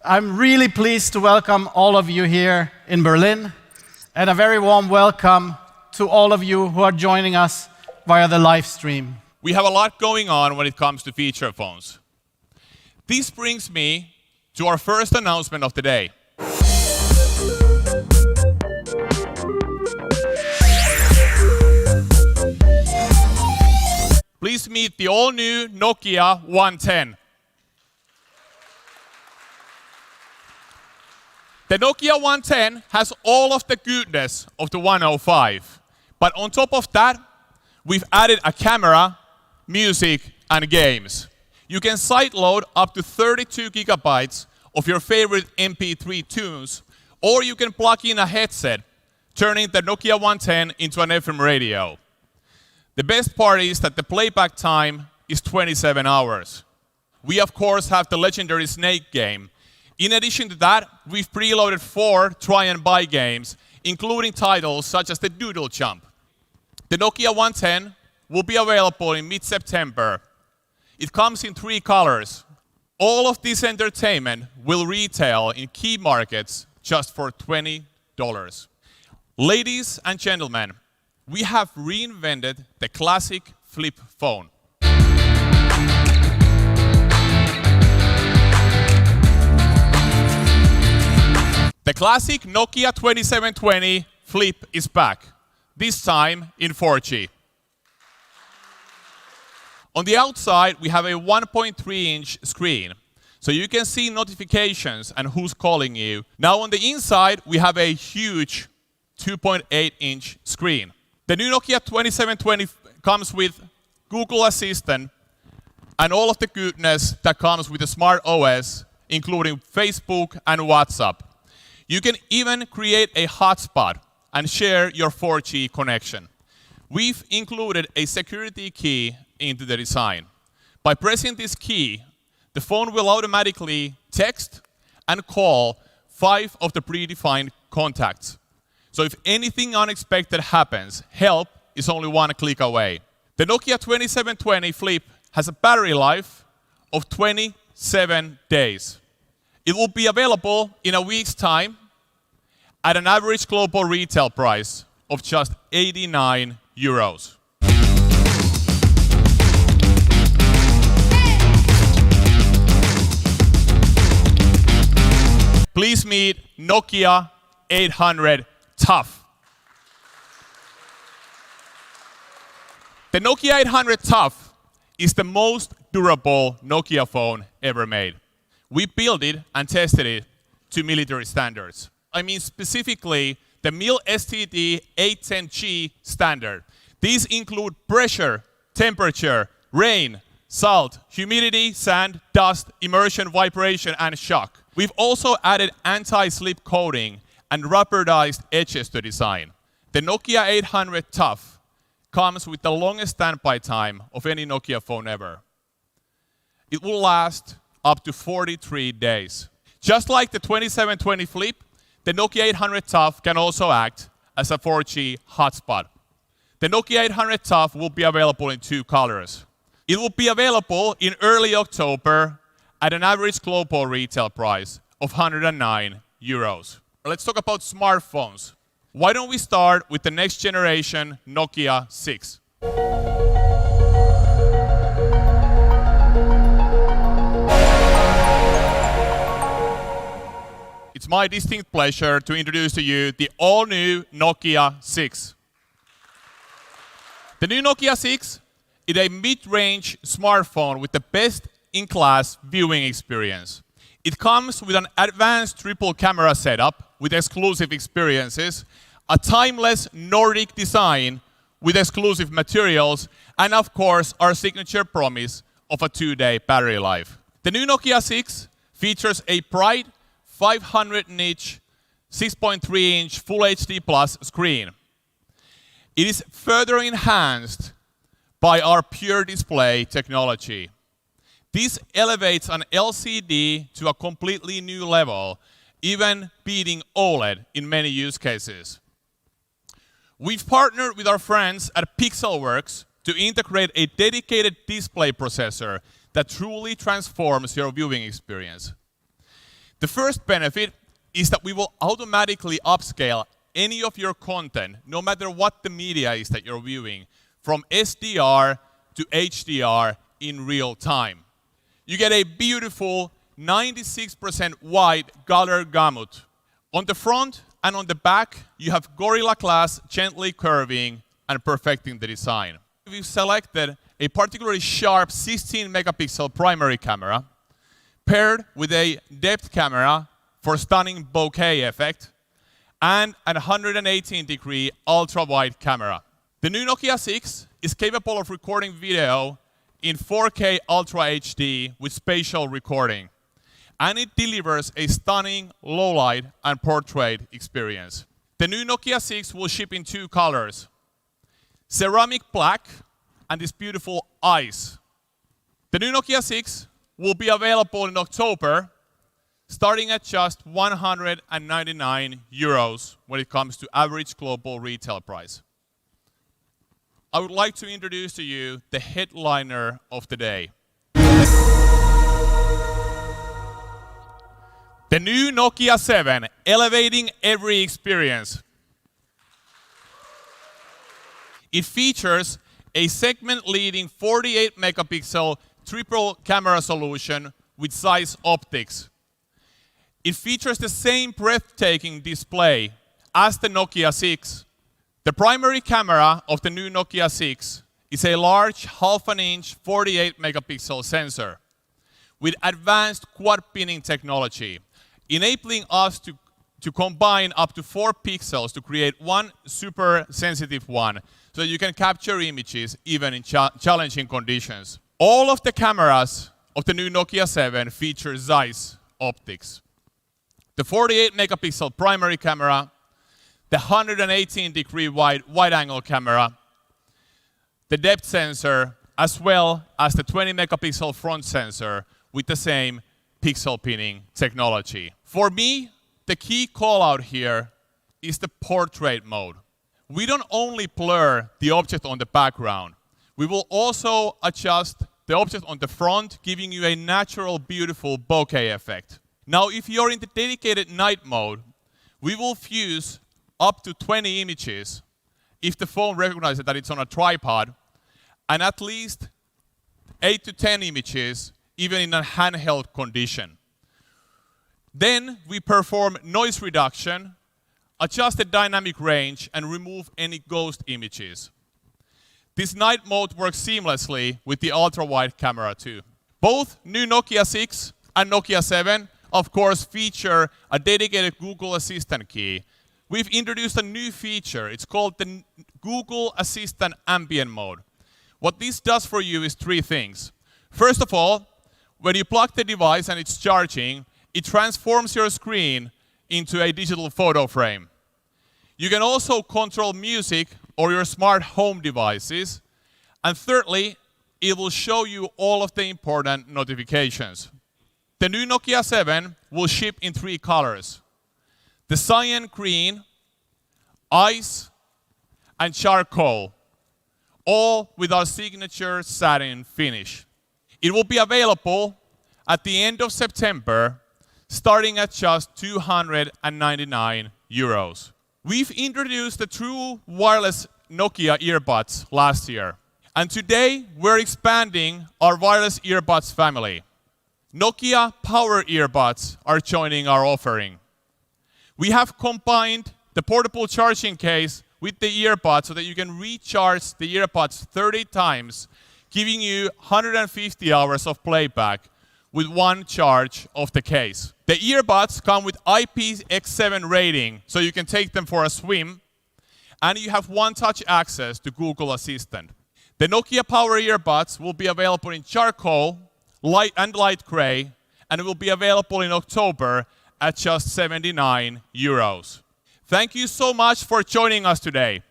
I'm really pleased to welcome all of you here in Berlin, and a very warm welcome to all of you who are joining us via the live stream. We have a lot going on when it comes to feature phones. This brings me to our first announcement of the day. Please meet the all-new Nokia 110. The Nokia 110 has all of the goodness of the 105. But on top of that, we've added a camera, music, and games. You can sideload up to 32 gigabytes of your favorite MP3 tunes, or you can plug in a headset, turning the Nokia 110 into an FM radio. The best part is that the playback time is 27 hours. We, of course, have the legendary Snake game. In addition to that, we've preloaded 4 try and buy games, including titles such as the Doodle Jump. The Nokia 110 will be available in mid-September. It comes in 3 colors. All of this entertainment will retail in key markets just for $20. Ladies and gentlemen, we have reinvented the classic flip phone. The classic Nokia 2720 Flip is back, this time in 4G. On the outside, we have a 1.3-inch screen, so you can see notifications and who's calling you. Now on the inside, we have a huge 2.8-inch screen. The new Nokia 2720 comes with Google Assistant and all of the goodness that comes with the Smart OS, including Facebook and WhatsApp. You can even create a hotspot and share your 4G connection. We've included a security key into the design. By pressing this key, the phone will automatically text and call 5 of the predefined contacts. So if anything unexpected happens, help is only 1 click away. The Nokia 2720 Flip has a battery life of 27 days. It will be available in a week's time at an average global retail price of just 89 euros. Please meet Nokia 800 Tough. The Nokia 800 Tough is the most durable Nokia phone ever made. We built it and tested it to military standards. I mean specifically the MIL STD 810G standard. These include pressure, temperature, rain, salt, humidity, sand, dust, immersion, vibration, and shock. We've also added anti-slip coating and rubberized edges to design. The Nokia 800 Tough comes with the longest standby time of any Nokia phone ever. It will last up to 43 days. Just like the 2720 Flip, the Nokia 800 Tough can also act as a 4G hotspot. The Nokia 800 Tough will be available in 2 colors. It will be available in early October at an average global retail price of 109 euros. Let's talk about smartphones. Why don't we start with the next generation Nokia 6? It's my distinct pleasure to introduce to you the all-new Nokia 6. The new Nokia 6 is a mid-range smartphone with the best-in-class viewing experience. It comes with an advanced triple camera setup with exclusive experiences, a timeless Nordic design with exclusive materials, and of course our signature promise of a 2-day battery life. The new Nokia 6 features a bright 500-nits 6.3-inch Full HD Plus screen. It is further enhanced by our Pure Display technology. This elevates an LCD to a completely new level, even beating OLED in many use cases. We've partnered with our friends at Pixelworks to integrate a dedicated display processor that truly transforms your viewing experience. The first benefit is that we will automatically upscale any of your content, no matter what the media is that you're viewing, from SDR to HDR in real time. You get a beautiful 96% wide color gamut. On the front and on the back, you have Gorilla Glass gently curving and perfecting the design. We've selected a particularly sharp 16 megapixel primary camera paired with a depth camera for stunning bokeh effect and a 118-degree ultra-wide camera. The new Nokia 6 is capable of recording video in 4K Ultra HD with spatial recording, and it delivers a stunning low-light and portrait experience. The new Nokia 6 will ship in 2 colors, ceramic black and this beautiful ice. The new Nokia 6 will be available in October, starting at just 199 euros when it comes to average global retail price. I would like to introduce to you the headliner of the day. The new Nokia 7, elevating every experience. It features a segment-leading 48 megapixel triple camera solution with Zeiss optics. It features the same breathtaking display as the Nokia 6. The primary camera of the new Nokia 6 is a large half-an-inch 48 megapixel sensor with advanced quad pinning technology, enabling us to combine up to 4 pixels to create one super sensitive one, so you can capture images even in challenging conditions. All of the cameras of the new Nokia 7 feature Zeiss optics. The 48 megapixel primary camera, the 118-degree wide-angle camera, the depth sensor, as well as the 20 megapixel front sensor with the same pixel pinning technology. For me, the key call out here is the portrait mode. We don't only blur the object on the background, we will also adjust the object on the front, giving you a natural, beautiful bokeh effect. Now, if you're in the dedicated night mode, we will fuse up to 20 images if the phone recognizes that it's on a tripod, and at least 8 to 10 images even in a handheld condition. Then we perform noise reduction, adjust the dynamic range, and remove any ghost images. This night mode works seamlessly with the ultra-wide camera too. Both new Nokia 6 and Nokia 7, of course, feature a dedicated Google Assistant key. We've introduced a new feature. It's called the Google Assistant Ambient Mode. What this does for you is 3 things. First of all, when you plug the device and it's charging, it transforms your screen into a digital photo frame. You can also control music or your smart home devices. And thirdly, it will show you all of the important notifications. The new Nokia 7 will ship in 3 colors: the cyan green, ice, and charcoal, all with our signature satin finish. It will be available at the end of September, starting at just 299 euros. We've introduced the true wireless Nokia earbuds last year, and today we're expanding our wireless earbuds family. Nokia Power Earbuds are joining our offering. We have combined the portable charging case with the earbuds so that you can recharge the earbuds 30 times, giving you 150 hours of playback with one charge of the case. The earbuds come with IPX7 rating, so you can take them for a swim, and you have one-touch access to Google Assistant. The Nokia Power Earbuds will be available in charcoal, light and light gray, and it will be available in October at just 79 euros. Thank you so much for joining us today.